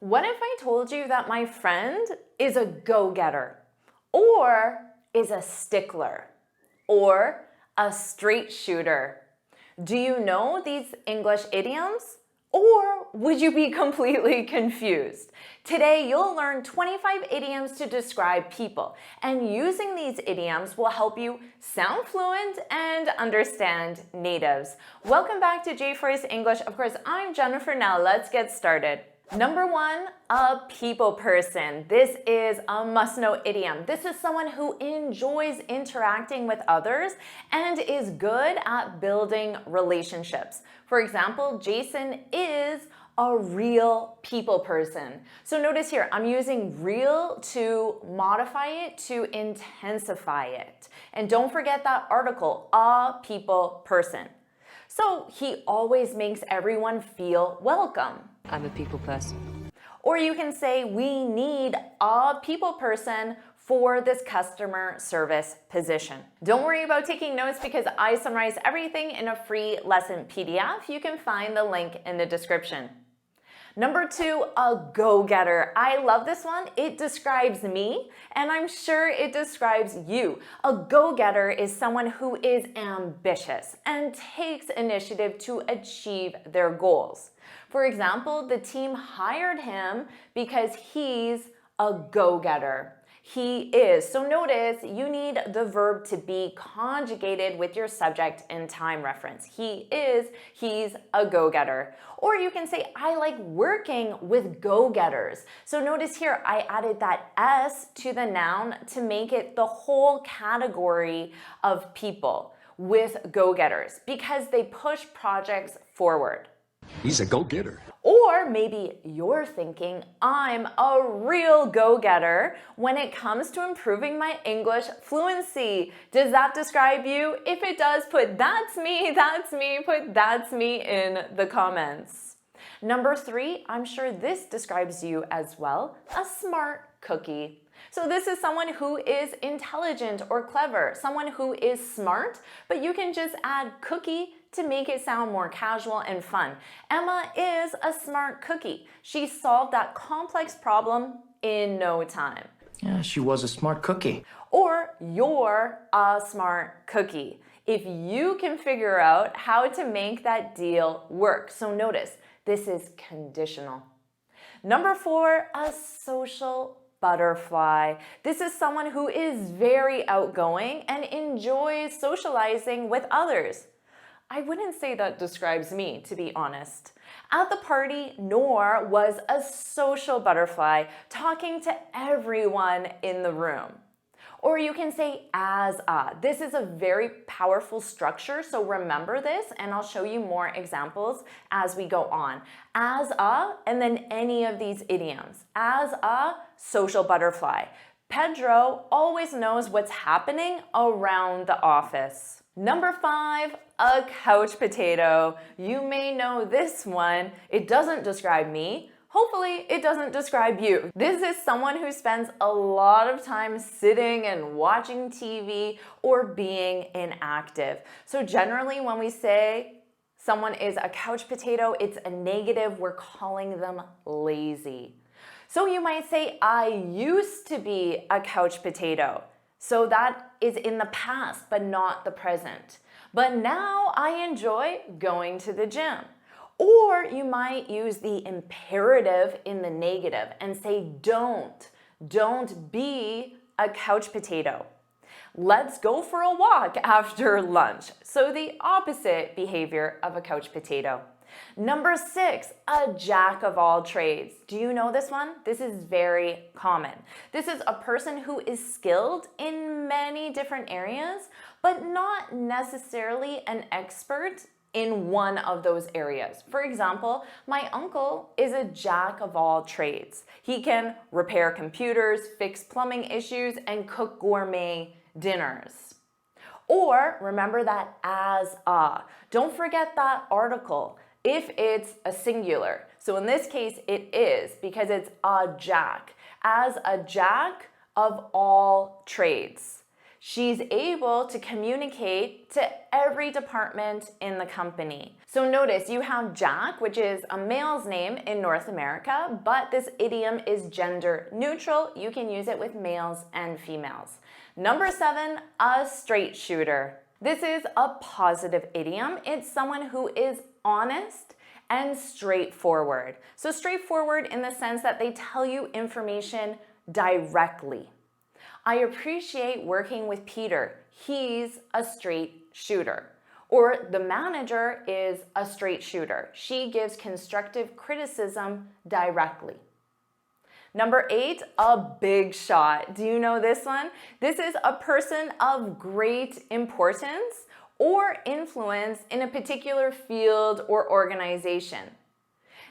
What if I told you that my friend is a go-getter, or is a stickler, or a straight shooter? Do you know these English idioms? Or would you be completely confused? Today, you'll learn 25 idioms to describe people, and using these idioms will help you sound fluent and understand natives. Welcome back to JForrest English. Of course, I'm Jennifer. Now let's get started. Number one, a people person. This is a must-know idiom. This is someone who enjoys interacting with others and is good at building relationships. For example, Jason is a real people person. So notice here, I'm using real to modify it, to intensify it. And don't forget that article, a people person. So he always makes everyone feel welcome. I'm a people person. Or you can say, we need a people person for this customer service position. Don't worry about taking notes because I summarize everything in a free lesson PDF. You can find the link in the description. Number two, a go-getter. I love this one. It describes me, and I'm sure it describes you. A go-getter is someone who is ambitious and takes initiative to achieve their goals. For example, the team hired him because he's a go-getter. He is. So notice you need the verb to be conjugated with your subject and time reference. He is, he's a go-getter. Or you can say, I like working with go-getters. So notice here, I added that S to the noun to make it the whole category of people with go-getters because they push projects forward. He's a go-getter. Or maybe you're thinking, I'm a real go-getter when it comes to improving my English fluency. Does that describe you? If it does, put that's me, put that's me in the comments. Number three, I'm sure this describes you as well, a smart cookie. So this is someone who is intelligent or clever, someone who is smart, but you can just add cookie to make it sound more casual and fun. Emma is a smart cookie. She solved that complex problem in no time. Yeah, she was a smart cookie. Or you're a smart cookie. If you can figure out how to make that deal work. So notice, this is conditional. Number four, a social butterfly. This is someone who is very outgoing and enjoys socializing with others. I wouldn't say that describes me, to be honest. At the party, Noor was a social butterfly, talking to everyone in the room. Or you can say as a. This is a very powerful structure, so remember this, and I'll show you more examples as we go on. As a, and then any of these idioms. As a social butterfly. Pedro always knows what's happening around the office. Number five, a couch potato. You may know this one. It doesn't describe me. Hopefully, it doesn't describe you. This is someone who spends a lot of time sitting and watching TV or being inactive. So generally, when we say someone is a couch potato, it's a negative. We're calling them lazy. So you might say, I used to be a couch potato. So that is in the past, but not the present. But now I enjoy going to the gym. Or you might use the imperative in the negative and say, don't be a couch potato. Let's go for a walk after lunch. So the opposite behavior of a couch potato. Number six, a jack of all trades. Do you know this one? This is very common. This is a person who is skilled in many different areas, but not necessarily an expert in one of those areas. For example, my uncle is a jack of all trades. He can repair computers, fix plumbing issues, and cook gourmet dinners. Or remember that as a. Don't forget that article if it's a singular. So in this case, it is because it's a jack. As a jack of all trades. She's able to communicate to every department in the company. So notice you have Jack, which is a male's name in North America, but this idiom is gender neutral. You can use it with males and females. Number 7, a straight shooter. This is a positive idiom. It's someone who is honest and straightforward. So straightforward in the sense that they tell you information directly. I appreciate working with Peter. He's a straight shooter. Or the manager is a straight shooter. She gives constructive criticism directly. Number 8, a big shot. Do you know this one? This is a person of great importance or influence in a particular field or organization.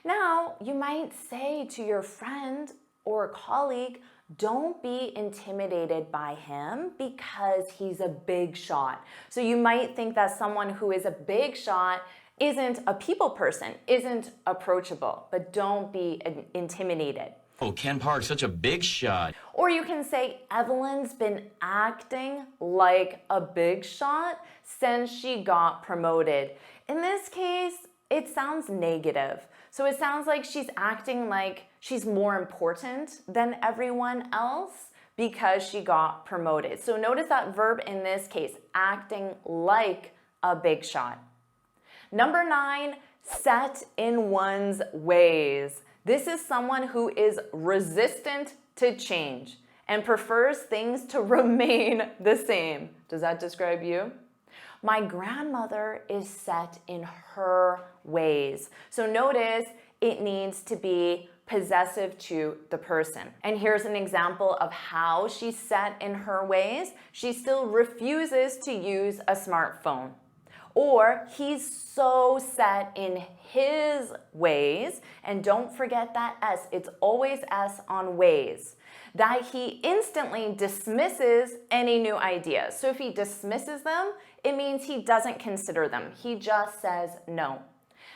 Now, you might say to your friend or colleague, don't be intimidated by him because he's a big shot. So you might think that someone who is a big shot isn't a people person, isn't approachable, but don't be intimidated. Oh, Ken Park's such a big shot. Or you can say, Evelyn's been acting like a big shot since she got promoted. In this case, it sounds negative. So it sounds like she's acting like she's more important than everyone else because she got promoted. So notice that verb in this case, acting like a big shot. Number 9, set in one's ways. This is someone who is resistant to change and prefers things to remain the same. Does that describe you? My grandmother is set in her ways. So notice it needs to be possessive to the person. And here's an example of how she's set in her ways. She still refuses to use a smartphone. Or he's so set in his ways, and don't forget that S, it's always S on ways, that he instantly dismisses any new ideas. So if he dismisses them, it means he doesn't consider them. He just says no.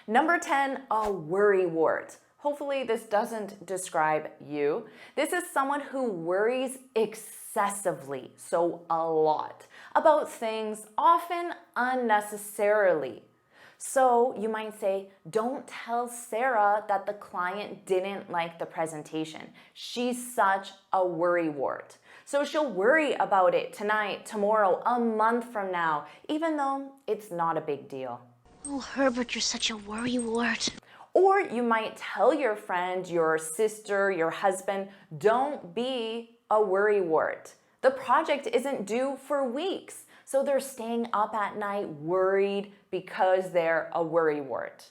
Number 10, a worrywart. Hopefully this doesn't describe you. This is someone who worries excessively, so a lot, about things, often unnecessarily. So you might say, don't tell Sarah that the client didn't like the presentation. She's such a worrywart. So she'll worry about it tonight, tomorrow, a month from now, even though it's not a big deal. Oh, Herbert, you're such a worrywart. Or you might tell your friend, your sister, your husband, don't be a worrywart. The project isn't due for weeks, so they're staying up at night worried because they're a worrywart.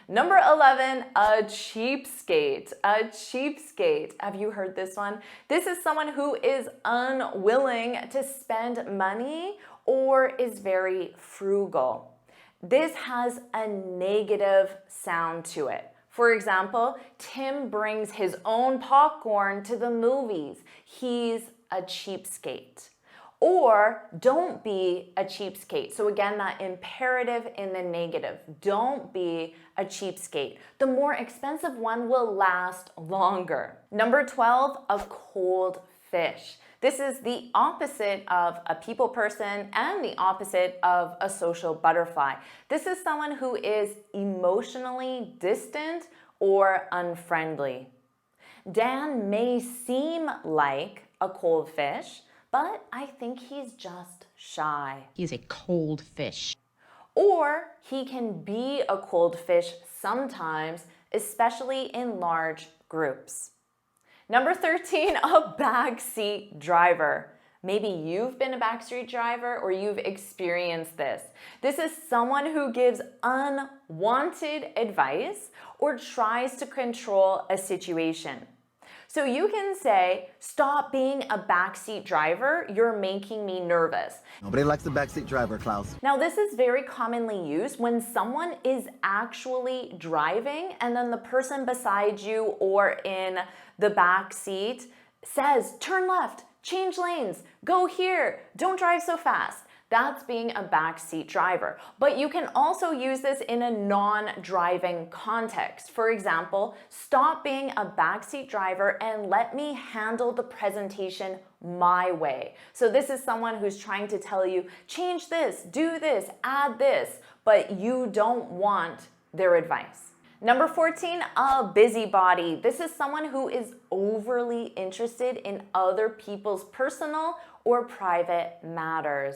Number 11, a cheapskate. A cheapskate. Have you heard this one? This is someone who is unwilling to spend money or is very frugal. This has a negative sound to it. For example, Tim brings his own popcorn to the movies. He's a cheapskate. Or don't be a cheapskate. So again, that imperative in the negative. Don't be a cheapskate. The more expensive one will last longer. Number 12, a cold fish. This is the opposite of a people person and the opposite of a social butterfly. This is someone who is emotionally distant or unfriendly. Dan may seem like a cold fish, but I think he's just shy. He's a cold fish. Or he can be a cold fish sometimes, especially in large groups. Number 13, a backseat driver. Maybe you've been a backseat driver or you've experienced this. This is someone who gives unwanted advice or tries to control a situation. So you can say, stop being a backseat driver, you're making me nervous. Nobody likes the backseat driver, Klaus. Now this is very commonly used when someone is actually driving and then the person beside you or in the back seat says, turn left, change lanes, go here, don't drive so fast. That's being a backseat driver. But you can also use this in a non-driving context. For example, stop being a backseat driver and let me handle the presentation my way. So this is someone who's trying to tell you, change this, do this, add this, but you don't want their advice. Number 14, a busybody. This is someone who is overly interested in other people's personal or private matters.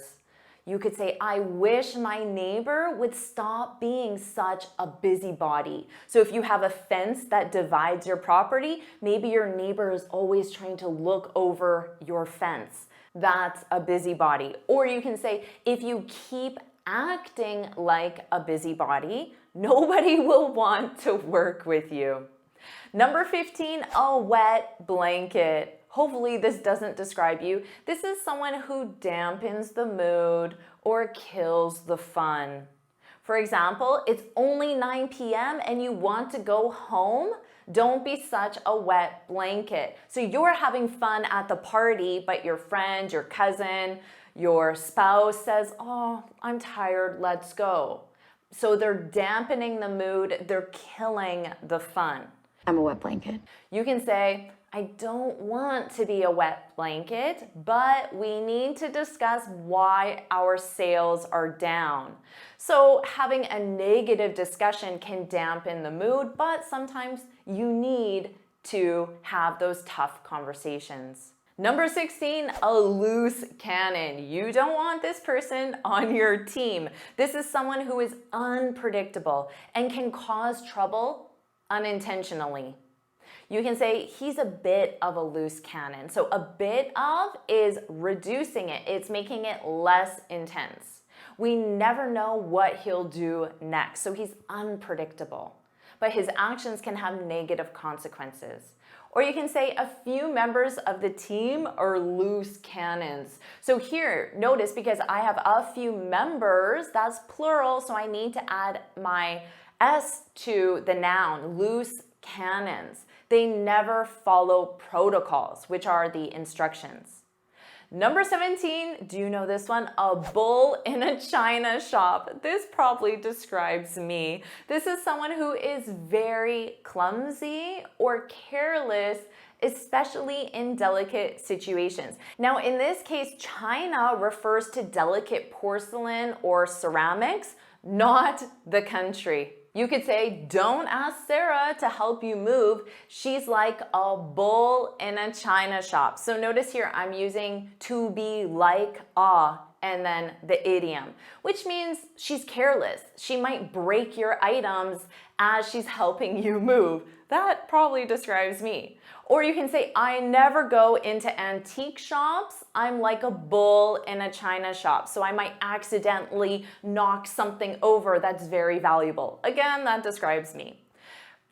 You could say, I wish my neighbor would stop being such a busybody. So if you have a fence that divides your property, maybe your neighbor is always trying to look over your fence. That's a busybody. Or you can say, if you keep acting like a busybody, nobody will want to work with you. Number 15, a wet blanket. Hopefully this doesn't describe you. This is someone who dampens the mood or kills the fun. For example, it's only 9 p.m. and you want to go home. Don't be such a wet blanket. So you're having fun at the party, but your friend, your cousin, your spouse says, oh, I'm tired, let's go. So they're dampening the mood, they're killing the fun. I'm a wet blanket. You can say, I don't want to be a wet blanket, but we need to discuss why our sales are down. So having a negative discussion can dampen the mood, but sometimes you need to have those tough conversations. Number 16, a loose cannon. You don't want this person on your team. This is someone who is unpredictable and can cause trouble unintentionally. You can say he's a bit of a loose cannon. So a bit of is reducing it. It's making it less intense. We never know what he'll do next. So he's unpredictable, but his actions can have negative consequences. Or you can say a few members of the team are loose cannons. So here, notice because I have a few members, that's plural, so I need to add my S to the noun, loose cannons. They never follow protocols, which are the instructions. Number 17, do you know this one? A bull in a china shop. This probably describes me. This is someone who is very clumsy or careless, especially in delicate situations. Now, in this case, china refers to delicate porcelain or ceramics, not the country. You could say, don't ask Sarah to help you move. She's like a bull in a china shop. So notice here, I'm using to be like a and then the idiom, which means she's careless. She might break your items as she's helping you move. That probably describes me. Or you can say, I never go into antique shops. I'm like a bull in a china shop. So I might accidentally knock something over that's very valuable. Again, that describes me.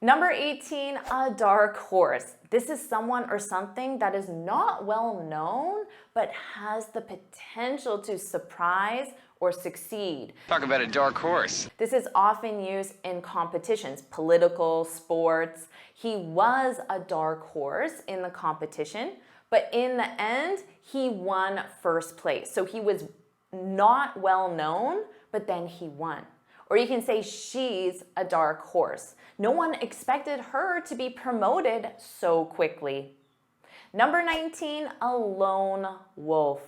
Number 18, a dark horse. This is someone or something that is not well known, but has the potential to surprise or succeed. Talk about a dark horse. This is often used in competitions, political, sports. He was a dark horse in the competition, but in the end, he won first place. So he was not well known, but then he won. Or you can say she's a dark horse. No one expected her to be promoted so quickly. Number 19, a lone wolf.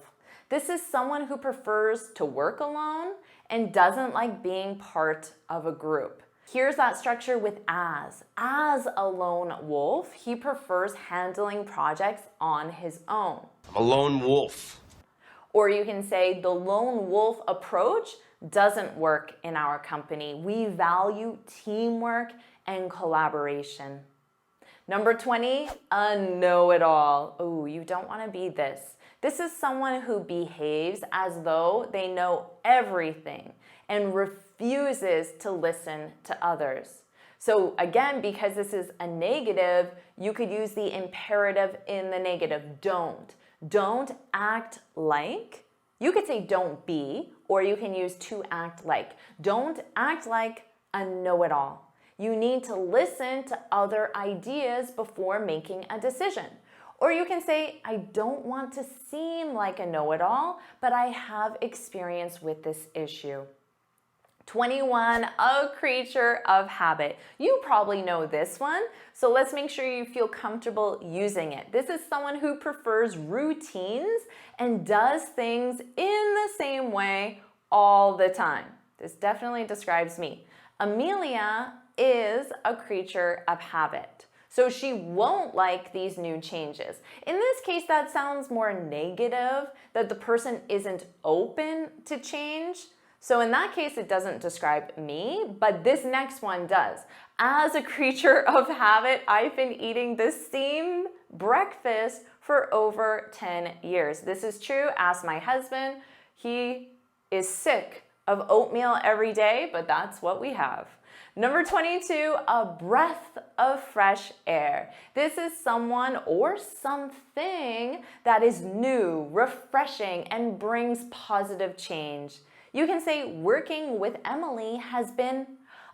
This is someone who prefers to work alone and doesn't like being part of a group. Here's that structure with as. As a lone wolf, he prefers handling projects on his own. I'm a lone wolf. Or you can say the lone wolf approach doesn't work in our company. We value teamwork and collaboration. Number 20, a know-it-all. Oh, you don't want to be this. This is someone who behaves as though they know everything and refuses to listen to others. So again, because this is a negative, you could use the imperative in the negative, don't. Don't act like. You could say don't be, or you can use to act like. Don't act like a know-it-all. You need to listen to other ideas before making a decision. Or you can say, I don't want to seem like a know-it-all, but I have experience with this issue. 21, a creature of habit. You probably know this one, so let's make sure you feel comfortable using it. This is someone who prefers routines and does things in the same way all the time. This definitely describes me. Amelia is a creature of habit. So she won't like these new changes. In this case, that sounds more negative, that the person isn't open to change. So in that case, it doesn't describe me, but this next one does. As a creature of habit, I've been eating the same breakfast for over 10 years. This is true. Ask my husband. He is sick of oatmeal every day, but that's what we have. Number 22, a breath of fresh air. This is someone or something that is new, refreshing, and brings positive change. You can say working with Emily has been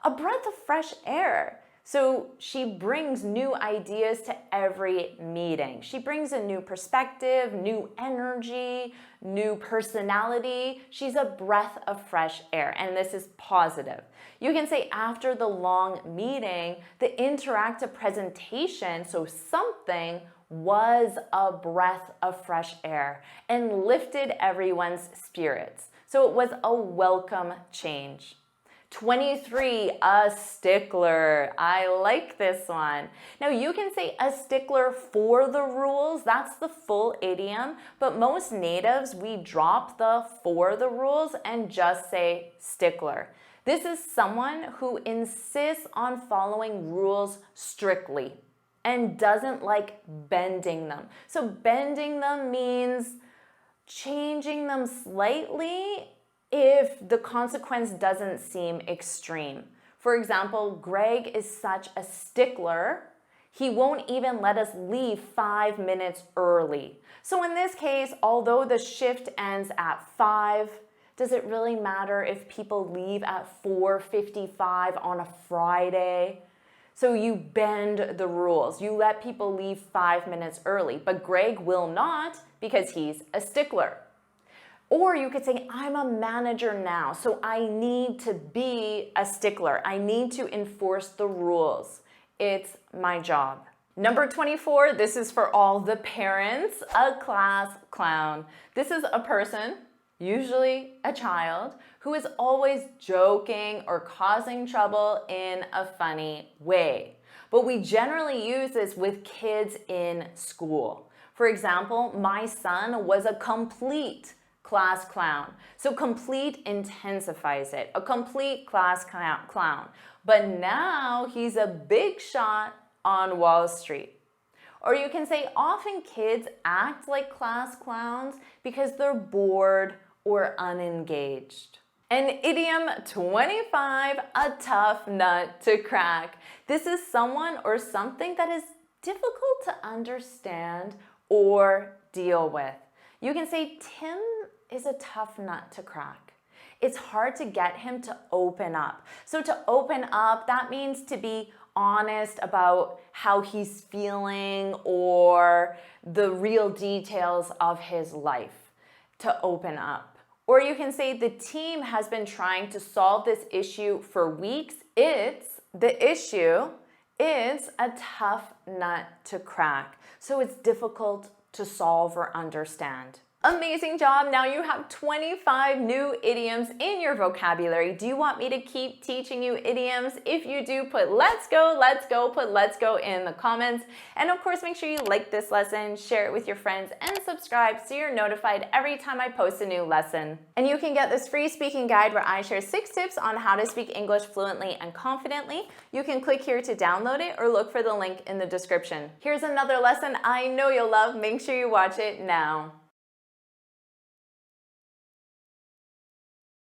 a breath of fresh air. So she brings new ideas to every meeting. She brings a new perspective, new energy, new personality. She's a breath of fresh air, and this is positive. You can say after the long meeting, the interactive presentation, so something was a breath of fresh air and lifted everyone's spirits. So it was a welcome change. 23, a stickler. I like this one. Now you can say a stickler for the rules. That's the full idiom, but most natives, we drop the for the rules and just say stickler. This is someone who insists on following rules strictly and doesn't like bending them. So bending them means changing them slightly if the consequence doesn't seem extreme. For example, Greg is such a stickler, he won't even let us leave 5 minutes early. So in this case, although the shift ends at 5, does it really matter if people leave at 4:55 on a Friday? So you bend the rules. You let people leave 5 minutes early, but Greg will not because he's a stickler. Or you could say, I'm a manager now, so I need to be a stickler. I need to enforce the rules. It's my job. Number 24, this is for all the parents, a class clown. This is a person, usually a child, who is always joking or causing trouble in a funny way. But we generally use this with kids in school. For example, my son was a complete class clown. So complete intensifies it, a complete class clown. But now he's a big shot on Wall Street. Or you can say often kids act like class clowns because they're bored or unengaged. And idiom 25, a tough nut to crack. This is someone or something that is difficult to understand or deal with. You can say Tim is a tough nut to crack. It's hard to get him to open up. So to open up, that means to be honest about how he's feeling or the real details of his life, to open up. Or you can say the team has been trying to solve this issue for weeks. The issue is a tough nut to crack. So it's difficult to solve or understand. Amazing job. Now you have 25 new idioms in your vocabulary. Do you want me to keep teaching you idioms? If you do, put let's go, put let's go in the comments. And of course, make sure you like this lesson, share it with your friends, and subscribe so you're notified every time I post a new lesson. And you can get this free speaking guide where I share 6 tips on how to speak English fluently and confidently. You can click here to download it or look for the link in the description. Here's another lesson I know you'll love. Make sure you watch it now.